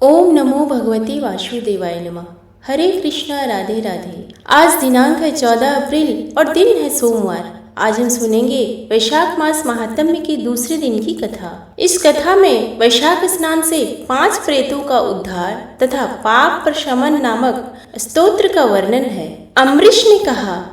ओम नमो भगवते वासुदेवाय नमः। हरे कृष्णा, राधे राधे। आज दिनांक है 14 अप्रैल और दिन है सोमवार। आज हम सुनेंगे वैशाख मास महात्म्य की दूसरे दिन की कथा। इस कथा में वैशाख स्नान से 5 प्रेतों का उद्धार तथा पाप प्रशमन नामक स्तोत्र का वर्णन है। अम्बरीश ने कहा,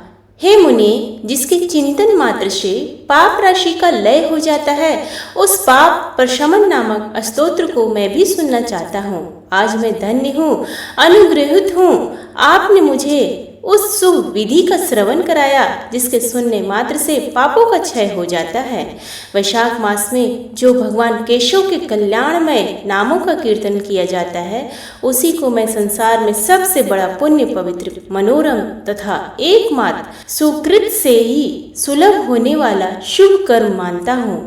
हे मुनि, जिसके चिंतन मात्र से पाप राशि का लय हो जाता है, उस पाप प्रशमन नामक स्तोत्र को मैं भी सुनना चाहता हूँ। आज मैं धन्य हूँ, अनुग्रहित हूँ। आपने मुझे उस शुभ विधि का श्रवण कराया जिसके सुनने मात्र से पापों का क्षय हो जाता है। वैशाख मास में जो भगवान केशव के कल्याणमय नामों का कीर्तन किया जाता है, उसी को मैं संसार में सबसे बड़ा पुण्य, पवित्र, मनोरम तथा एकमात्र सुकृत से ही सुलभ होने वाला शुभ कर्म मानता हूँ।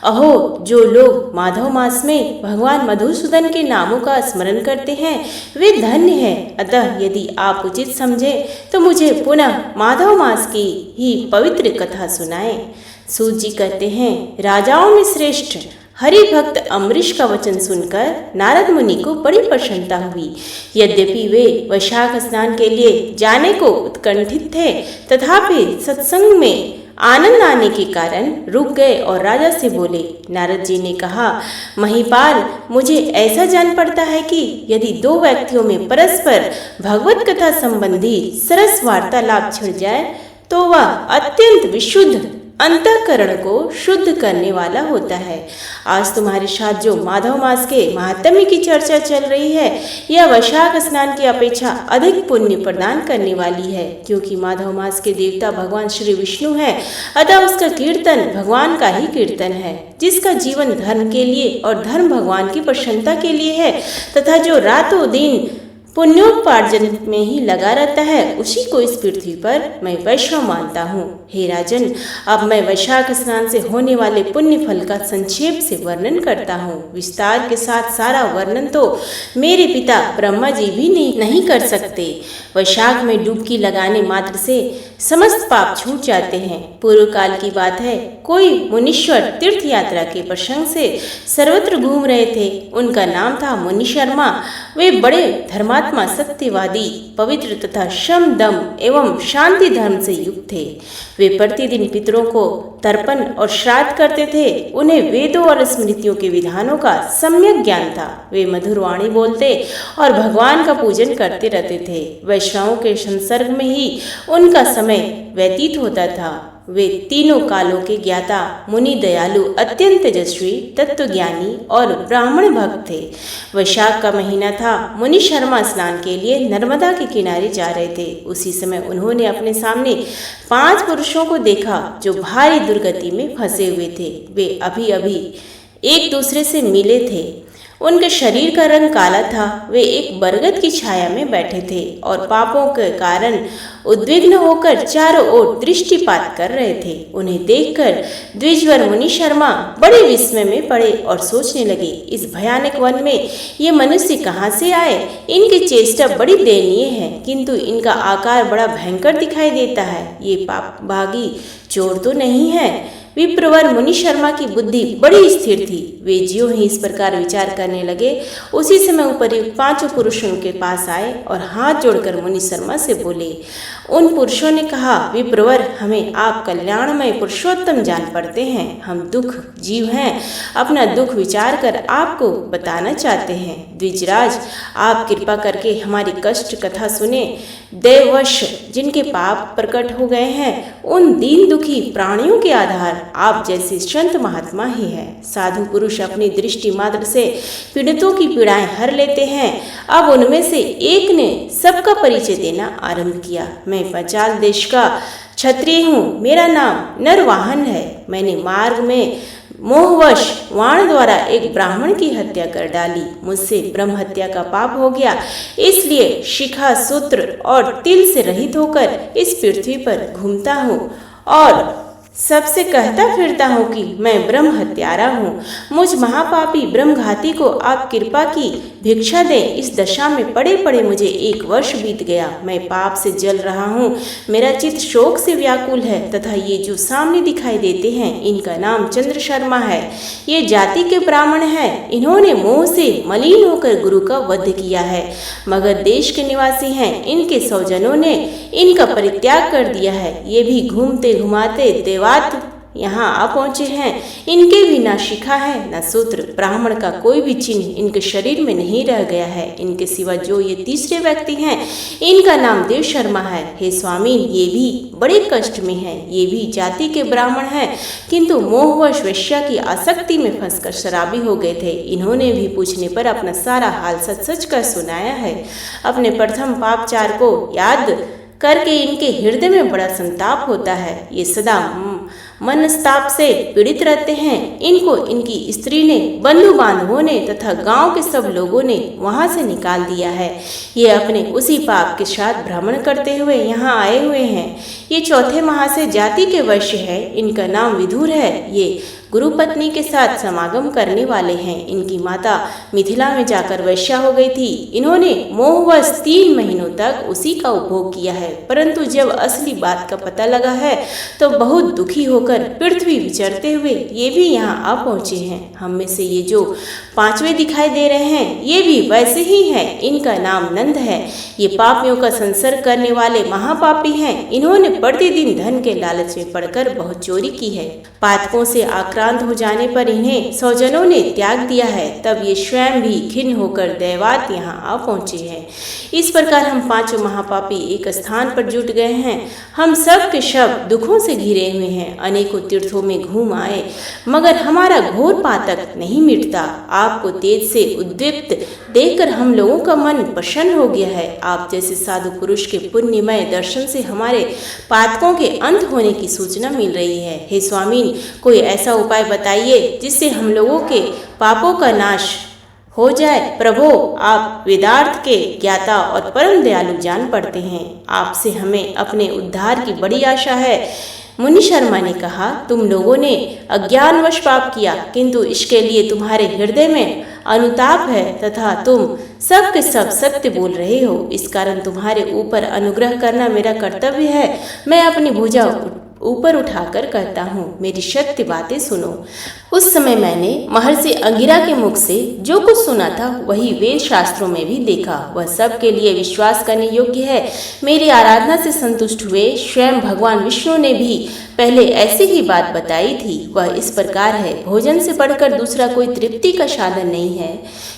अहो, जो लोग माधव मास में भगवान मधुसूदन के नामों का स्मरण करते हैं, वे धन्य हैं। अतः यदि आप उचित समझे तो मुझे पुनः माधव मास की ही पवित्र कथा सुनाएं। सूत जी कहते हैं, राजाओं में श्रेष्ठ हरि भक्त अम्बरीश का वचन सुनकर नारद मुनि को बड़ी प्रसन्नता हुई। यद्यपि वे वैशाख स्नान के लिए जाने को उत्कंठित थे, तथापि सत्संग में आनंद आने के कारण रुक गए और राजा से बोले। नारद जी ने कहा, महिपाल, मुझे ऐसा जान पड़ता है कि यदि 2 व्यक्तियों में परस्पर भगवत कथा संबंधी सरस वार्तालाप छिड़ जाए तो वह अत्यंत विशुद्ध अंतःकरण को शुद्ध करने वाला होता है। आज तुम्हारे साथ जो माधव मास के महात्म्य की चर्चा चल रही है, यह वैशाख स्नान की अपेक्षा अधिक पुण्य प्रदान करने वाली है, क्योंकि माधव मास के देवता भगवान श्री विष्णु है। अतः उसका कीर्तन भगवान का ही कीर्तन है। जिसका जीवन धर्म के लिए और धर्म भगवान की प्रसन्नता के लिए है तथा जो रातों दिन पुण्योपार्जन में ही लगा रहता है, उसी को इस पृथ्वी पर मैं वैष्णव मानता हूँ। हे राजन, अब मैं वैशाख स्नान से होने वाले पुण्य फल का संक्षेप से वर्णन करता हूँ। विस्तार के साथ सारा वर्णन तो मेरे पिता ब्रह्मा जी भी नहीं कर सकते। वैशाख में डुबकी लगाने मात्र से समस्त पाप छूट जाते हैं। पूर्व काल की बात है, कोई मुनीश्वर तीर्थ यात्रा के प्रसंग से सर्वत्र घूम रहे थे। उनका नाम था मुनि शर्मा। वे बड़े धर्मात्मा, सत्यवादी, पवित्र तथा शम, दम एवं शांति धर्म से युक्त थे। वे प्रतिदिन पितरों को तर्पण और श्राद्ध करते थे। उन्हें वेदों और स्मृतियों के विधानों का सम्यक ज्ञान था। वे मधुर वाणी बोलते और भगवान का पूजन करते रहते थे। वैष्णवों के संसर्ग में ही उनका समय व्यतीत होता था। वे तीनों कालों के ज्ञाता, मुनि, दयालु, अत्यंत तेजस्वी, तत्वज्ञानी और ब्राह्मण भक्त थे। वैशाख का महीना था। मुनि शर्मा स्नान के लिए नर्मदा के किनारे जा रहे थे। उसी समय उन्होंने अपने सामने 5 पुरुषों को देखा जो भारी दुर्गति में फंसे हुए थे। वे अभी अभी एक दूसरे से मिले थे। उनके शरीर का रंग काला था। वे एक बरगद की छाया में बैठे थे और पापों के कारण उद्विग्न होकर चारों ओर दृष्टिपात कर रहे थे। उन्हें देखकर द्विजवर मुनि शर्मा बड़े विस्मय में पड़े और सोचने लगे, इस भयानक वन में ये मनुष्य कहाँ से आए? इनकी चेष्टा बड़ी दयनीय है, किंतु इनका आकार बड़ा भयंकर दिखाई देता है। ये पाप भागी चोर तो नहीं है? विप्रवर मुनि शर्मा की बुद्धि बड़ी स्थिर थी। वे ज्यों ही इस प्रकार विचार करने लगे, उसी समय उपर्युक्त 5 पुरुषों के पास आए और हाथ जोड़कर मुनि शर्मा से बोले। उन पुरुषों ने कहा, विप्रवर, हमें आप कल्याणमय पुरुषोत्तम जान पड़ते हैं। हम दुख जीव हैं। अपना दुख विचार कर आपको बताना चाहते हैं। द्विजराज, आप कृपा करके हमारी कष्ट कथा सुने। दैववश जिनके पाप प्रकट हो गए हैं, उन दीन दुखी प्राणियों के आधार आप जैसे संत महात्मा ही है। साधु पुरुष अपनी दृष्टि मात्र से पीड़ितों की पीड़ाएं हर लेते हैं। अब उनमें से एक ने सबका परिचय देना आरंभ किया। मैं पांचाल देश का क्षत्रिय हूँ। मेरा नाम नरवाहन है। मैंने मार्ग में मोहवश वाण द्वारा एक ब्राह्मण की हत्या कर डाली। मुझसे ब्रह्म हत्या का पाप हो गया, इसलिए शिखा, सूत्र और तिल से रहित होकर इस पृथ्वी पर घूमता हूँ और सबसे कहता फिरता हूँ कि मैं ब्रह्म हत्यारा हूँ। मुझ महापापी ब्रह्मघाती को आप कृपा की भिक्षा दें। इस दशा में पड़े पड़े मुझे 1 वर्ष बीत गया। मैं पाप से जल रहा हूँ, मेरा चित्त शोक से व्याकुल है। तथा ये जो सामने दिखाई देते हैं, इनका नाम चंद्र शर्मा है। ये जाति के ब्राह्मण हैं। इन्होंने मोह से मलिन होकर गुरु का वध किया है। मगर देश के निवासी हैं, इनके सौजनों ने इनका परित्याग कर दिया है। ये भी घूमते घुमाते देवात यहाँ आ पहुँचे हैं। इनके भी ना शिखा है न सूत्र, ब्राह्मण का कोई भी चिन्ह इनके शरीर में नहीं रह गया है। इनके सिवा जो ये तीसरे व्यक्ति हैं, इनका नाम देव शर्मा है। हे स्वामी, ये भी बड़े कष्ट में हैं। ये भी जाति के ब्राह्मण हैं, किंतु मोहवश वेश्या की आसक्ति में फंसकर शराबी हो गए थे। इन्होंने भी पूछने पर अपना सारा हाल सच सच कर सुनाया है। अपने प्रथम पापचार को याद करके इनके हृदय में बड़ा संताप होता है। ये सदा मनस्ताप से पीड़ित रहते हैं। इनको इनकी स्त्री ने, बंधु बांधवों ने तथा गांव के सब लोगों ने वहां से निकाल दिया है। ये अपने उसी पाप के साथ भ्रमण करते हुए यहाँ आए हुए हैं। ये चौथे माह से जाति के वैश्य है। इनका नाम विधुर है। ये गुरु पत्नी के साथ समागम करने वाले हैं। इनकी माता मिथिला में जाकर वैश्या हो गई थी। इन्होंने मोहवश 3 महीनों तक उसी का उपभोग किया है, परंतु जब असली बात का पता लगा है तो बहुत दुखी होकर पृथ्वी विचरते हुए ये भी यहाँ आ पहुँचे हैं। हम में से ये जो 5वें दिखाई दे रहे हैं, ये भी वैसे ही हैं। इनका नाम नंद है। ये पापियों का संसर्ग करने वाले महापापी हैं। इन्होंने प्रतिदिन धन के लालच में पड़कर बहुत चोरी की है। पातकों से आक्रांत हो जाने पर इन्हें सौजनों ने त्याग दिया है। तब ये स्वयं भी खिन्न होकर दैवात यहाँ आ पहुँचे हैं। इस प्रकार हम 5 महापापी एक स्थान पर जुट गए हैं। हम सब के शव दुखों से घिरे हुए हैं। अनेकों तीर्थों में घूम आए, मगर हमारा घोर पातक नहीं मिटता। आपको तेज से उद्दीप्त देखकर हम लोगों का मन प्रसन्न हो गया है। आप जैसे साधु पुरुष के पुण्यमय दर्शन से हमारे पातकों के अंत होने की सूचना मिल रही है। हे स्वामी, कोई ऐसा उपाय बताइए जिससे हम लोगों के पापों का नाश हो जाए। प्रभो, आप वेदार्थ के ज्ञाता और परम दयालु जान पड़ते हैं। आपसे हमें अपने उद्धार की बड़ी आशा है। मुनि शर्मा ने कहा, तुम लोगों ने अज्ञानवश पाप किया, किंतु इसके लिए तुम्हारे हृदय में अनुताप है तथा तुम सब के सब सत्य बोल रहे हो। इस कारण तुम्हारे ऊपर अनुग्रह करना मेरा कर्तव्य है। मैं अपनी भुजा ऊपर उठाकर कहता हूँ, मेरी सत्य बातें सुनो। उस समय मैंने महर्षि अंगिरा के मुख से जो कुछ सुना था वही वेद शास्त्रों में भी देखा। वह सब के लिए विश्वास करने योग्य है। मेरी आराधना से संतुष्ट हुए स्वयं भगवान विष्णु ने भी पहले ऐसी ही बात बताई थी। वह इस प्रकार है, भोजन से बढ़कर दूसरा कोई तृप्ति का साधन नहीं है।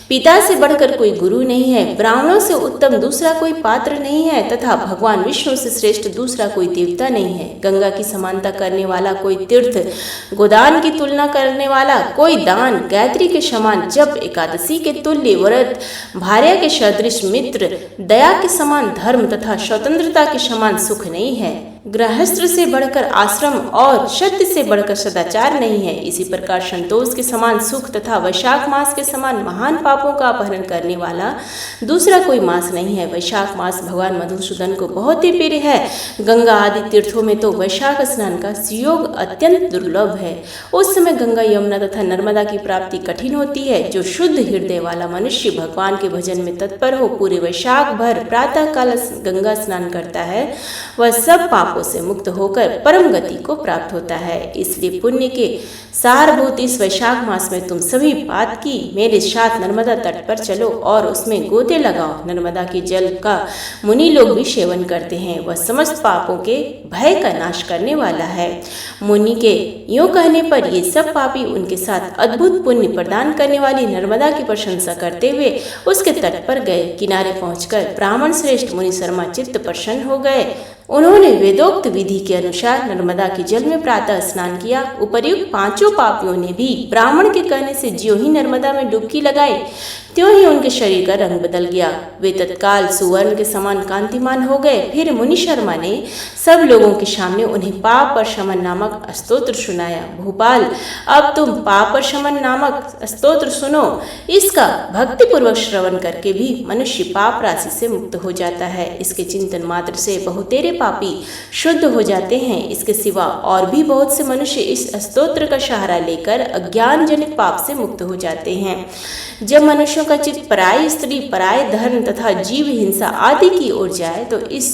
पिता से बढ़कर कोई गुरु नहीं है। ब्राह्मणों से उत्तम दूसरा कोई पात्र नहीं है तथा भगवान विष्णु से श्रेष्ठ दूसरा कोई देवता नहीं है। गंगा की समानता करने वाला कोई तीर्थ, गोदान की तुलना करने वाला कोई दान, गायत्री के समान जप, एकादशी के तुल्य व्रत, भार्या के सदृश मित्र, दया के समान धर्म तथा स्वतंत्रता के समान सुख नहीं है। गृहस्थ से बढ़कर आश्रम और सत्य से बढ़कर सदाचार नहीं है। इसी प्रकार संतोष के समान सुख तथा वैशाख मास के समान महान पापों का अपहरण करने वाला दूसरा कोई मास नहीं है। वैशाख मास भगवान मधुसूदन को बहुत ही प्रिय है। गंगा आदि तीर्थों में तो वैशाख स्नान का सुयोग अत्यंत दुर्लभ है। उस समय गंगा, यमुना तथा नर्मदा की प्राप्ति कठिन होती है। जो शुद्ध हृदय वाला मनुष्य भगवान के भजन में तत्पर हो पूरे वैशाख भर प्रातः काल गंगा स्नान करता है, वह सब पापों से मुक्त होकर परम गति को प्राप्त होता है। इसलिए पुण्य के सारभूत इस वैशाख मास में तुम सभी बात की मेरे साथ नर्मदा तट पर चलो और उसमें गोते लगाओ। नर्मदा के जल का मुनि लोग भी सेवन करते हैं। वह समस्त पापों के भय का नाश करने वाला है। मुनि के यूं कहने पर ये सब पापी उनके साथ अद्भुत पुण्य प्रदान करने वाली नर्मदा की प्रशंसा करते हुए उसके तट पर गए। किनारे पहुंचकर ब्राह्मण श्रेष्ठ मुनि शर्मा चित्त प्रसन्न हो गए। उन्होंने वेदोक्त विधि के अनुसार नर्मदा के जल में प्रातः स्नान किया। उपर्युक्त 5 पापियों ने भी ब्राह्मण के कहने से ज्यों ही नर्मदा में डुबकी लगाई, त्यों ही उनके शरीर का रंग बदल गया। वे तत्काल सुवर्ण के समान कांतिमान हो गए। फिर मुनि शर्मा ने सब लोगों के सामने उन्हें पाप पर शमन नामक स्तोत्र सुनाया। भोपाल, अब तुम पाप पर शमन नामक स्तोत्र सुनो। इसका भक्ति पूर्वक श्रवण करके भी मनुष्य पाप राशि से मुक्त हो जाता है। इसके चिंतन मात्र से बहुतेरे पापी शुद्ध हो जाते हैं। इसके सिवा और भी बहुत से मनुष्य इस स्तोत्र का सहारा लेकर अज्ञान जनित पाप से मुक्त हो जाते हैं। जब मनुष्यों का चित्त पराई स्त्री, पराय धर्म तथा जीव हिंसा आदि की ओर जाए तो इस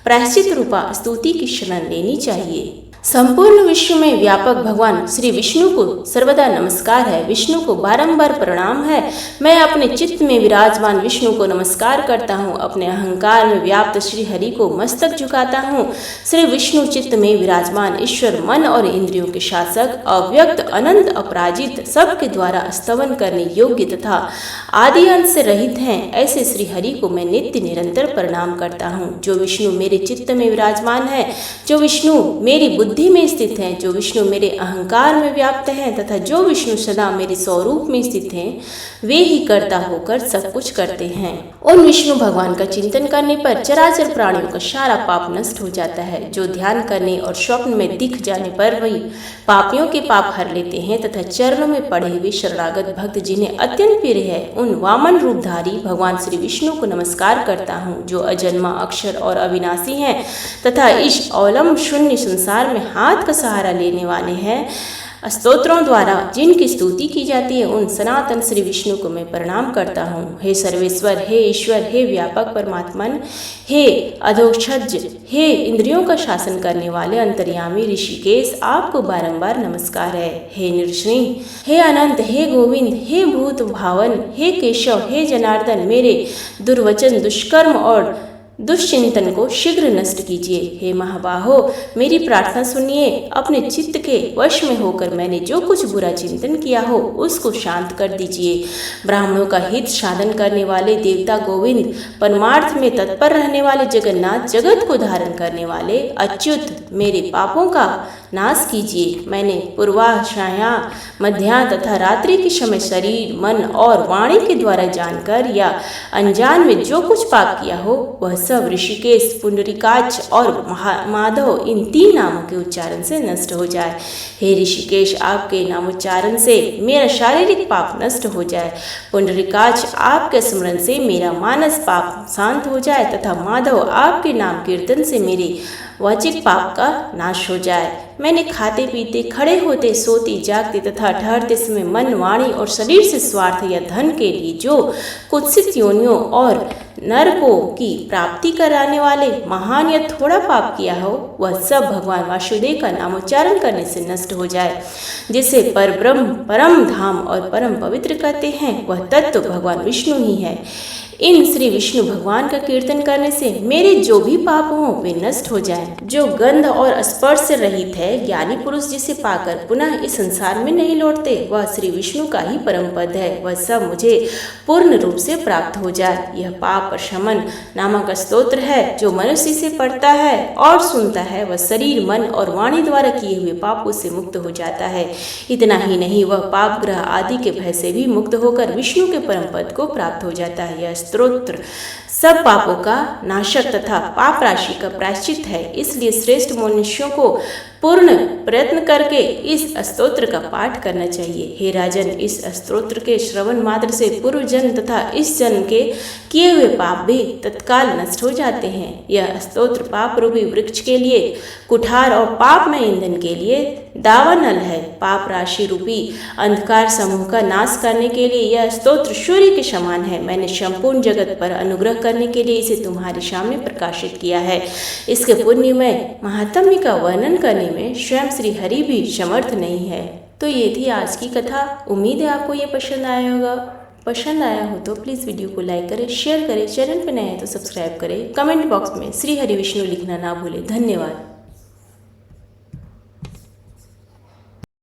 प्रायश्चित रूपा स्तुति की शरण लेनी चाहिए। संपूर्ण विश्व में व्यापक भगवान श्री विष्णु को सर्वदा नमस्कार है। विष्णु को बारंबार प्रणाम है। मैं अपने चित्त में विराजमान विष्णु को नमस्कार करता हूँ। अपने अहंकार में व्याप्त श्री हरि को मस्तक झुकाता हूँ। श्री विष्णु चित्त में विराजमान ईश्वर मन और इंद्रियों के शासक, अव्यक्त, अनंत, अपराजित, सबके द्वारा स्तवन करने योग्य तथा आदि अंत से रहित हैं। ऐसे श्री हरि को मैं नित्य निरंतर प्रणाम करता हूँ। जो विष्णु मेरे चित्त में विराजमान है, जो विष्णु मेरी बुद्धि में स्थित हैं, जो विष्णु मेरे अहंकार में व्याप्त हैं तथा जो विष्णु सदा मेरे स्वरूप में स्थित हैं, वे ही कर्ता होकर सब कुछ करते हैं। उन विष्णु भगवान का चिंतन करने पर चराचर प्राणियों का सारा पाप नष्ट हो जाता है। जो ध्यान करने और स्वप्न में दिख जाने पर वही पापियों के पाप हर लेते हैं तथा चरणों में पड़े हुए शरणागत भक्त जिन्हें अत्यंत प्रिय है, उन वामन रूपधारी भगवान श्री विष्णु को नमस्कार करता हूँ। जो अजन्मा, अक्षर और अविनाशी हैं तथा इस अवलंब शून्य संसार में हाथ का सहारा लेने वाले हैं। स्तोत्रों द्वारा जिनकी स्तुति की जाती है, उन सनातन श्री विष्णु को मैं प्रणाम करता हूँ। हे सर्वेश्वर, हे ईश्वर, हे व्यापक परमात्मन, हे अधोक्षज, हे इंद्रियों का शासन करने वाले अंतर्यामी ऋषिकेश, आपको बारंबार नमस्कार है। हे नृसिंह, हे अनंत, हे गोविंद, हे भूत भावन, हे केशव, हे जनार्दन, मेरे दुर्वचन, दुष्कर्म और दुश्चिंतन को शीघ्र नष्ट कीजिए। हे महाबाहो, मेरी प्रार्थना सुनिए। अपने चित्त के वश में होकर मैंने जो कुछ बुरा चिंतन किया हो उसको शांत कर दीजिए। ब्राह्मणों का हित साधन करने वाले देवता गोविंद, परमार्थ में तत्पर रहने वाले जगन्नाथ, जगत को धारण करने वाले अच्युत, मेरे पापों का नाश कीजिए। मैंने पूर्वाह, सायां, मध्याह्न तथा रात्रि के समय शरीर, मन और वाणी के द्वारा जानकर या अनजान में जो कुछ पाप किया हो वह सब ऋषिकेश, पुंडरीकाक्ष और माधव, इन 3 नामों के उच्चारण से नष्ट हो जाए। हे ऋषिकेश, आपके नामोच्चारण से मेरा शारीरिक पाप नष्ट हो जाए। पुंडरीकाक्ष, आपके स्मरण से मेरा मानस पाप शांत हो जाए तथा माधव, आपके नाम कीर्तन से मेरे वाचिक पाप का नाश हो जाए। मैंने खाते पीते, खड़े होते, सोते, जागते तथा ठहरते समय मन, वाणी और शरीर से स्वार्थ या धन के लिए जो कुत्सित योनियों और नरकों की प्राप्ति कराने वाले महान या थोड़ा पाप किया हो वह सब भगवान वासुदेव का नामोच्चारण करने से नष्ट हो जाए। जिसे परब्रह्म, परम धाम और परम पवित्र कहते हैं, वह तत्व भगवान विष्णु ही है। इन श्री विष्णु भगवान का कीर्तन करने से मेरे जो भी पाप हों वे नष्ट हो जाएं। जो गंध और स्पर्श से रहित है, ज्ञानी पुरुष जिसे पाकर पुनः इस संसार में नहीं लौटते, वह श्री विष्णु का ही परम पद है। वह सब मुझे पूर्ण रूप से प्राप्त हो जाए। यह पाप शमन नामक स्तोत्र है। जो मनुष्य इसे पढ़ता है और सुनता है वह शरीर, मन और वाणी द्वारा किए हुए पापों से मुक्त हो जाता है। इतना ही नहीं, वह पाप ग्रह आदि के भय से भी मुक्त होकर विष्णु के परम पद को प्राप्त हो जाता है। यह स्तोत्र सब पापों का नाशक तथा पाप राशि का प्रायश्चित है। इसलिए श्रेष्ठ मनुष्यों को पूर्ण प्रयत्न करके इस स्तोत्र का पाठ करना चाहिए। हे राजन, इस स्तोत्र के श्रवण मात्र से पूर्व जन्म तथा इस जन्म के किए हुए पाप भी तत्काल नष्ट हो जाते हैं। यह स्तोत्र पाप रूपी वृक्ष के लिए कुठार और पाप में ईंधन के लिए दावानल है। पाप राशि रूपी अंधकार समूह का नाश करने के लिए यह स्तोत्र सूर्य के समान है। मैंने संपूर्ण जगत पर अनुग्रह करने के लिए इसे तुम्हारे सामने प्रकाशित किया है। इसके पुण्यमय महात्म्य का वर्णन करने में स्वयं श्री हरि भी समर्थ नहीं है। तो ये थी आज की कथा। उम्मीद है आपको ये पसंद आया होगा। पसंद आया हो तो प्लीज़ वीडियो को लाइक करें, शेयर करें, चैनल पर नए हैं तो सब्सक्राइब करें। कमेंट बॉक्स में श्री हरि विष्णु लिखना ना भूलें। धन्यवाद।